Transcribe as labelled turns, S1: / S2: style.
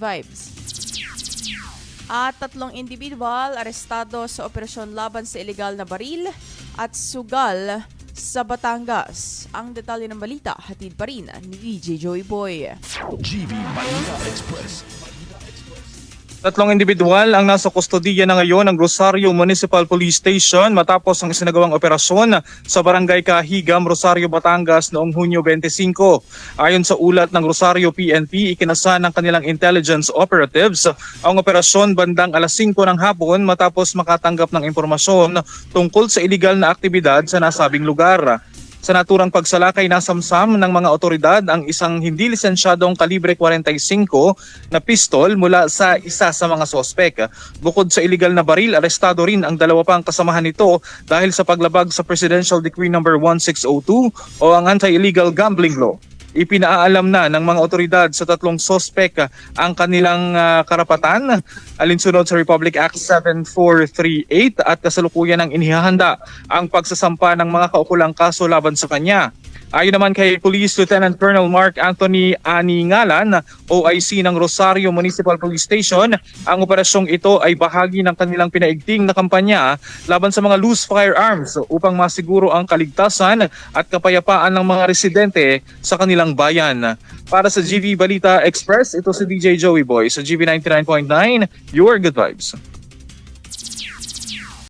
S1: vibes. At 3 individual arestado sa operasyon laban sa ilegal na baril at sugal sa Batangas. Ang detalye ng balita, hatid pa rin ni DJ Joey Boy.
S2: GV Balita Express.
S3: 3 individual ang nasa kustodiya na ngayon ng Rosario Municipal Police Station matapos ang isinagawang operasyon sa Barangay Kahigam, Rosario, Batangas noong Hunyo 25. Ayon sa ulat ng Rosario PNP, ikinasa ng kanilang intelligence operatives ang operasyon bandang alas 5 ng hapon matapos makatanggap ng impormasyon tungkol sa iligal na aktibidad sa nasabing lugar. Sa naturang pagsalakay, nasamsam ng mga otoridad ang isang hindi lisensyadong kalibre 45 na pistol mula sa isa sa mga sospek. Bukod sa iligal na baril, arestado rin ang 2 pang kasamahan nito dahil sa paglabag sa Presidential Decree No. 1602 o ang Anti-Illegal Gambling Law. Ipinaalam na ng mga otoridad sa 3 sospek ang kanilang karapatan alinsunod sa Republic Act 7438 at kasalukuyan ang inihahanda ang pagsasampa ng mga kaukulang kaso laban sa kanya. Ayon naman kay Police Lieutenant Colonel Mark Anthony Aningalan, OIC ng Rosario Municipal Police Station, ang operasyong ito ay bahagi ng kanilang pinaigting na kampanya laban sa mga loose firearms upang masiguro ang kaligtasan at kapayapaan ng mga residente sa kanilang bayan. Para sa GV Balita Express, ito si DJ Joey Boy sa GV 99.9, your good vibes.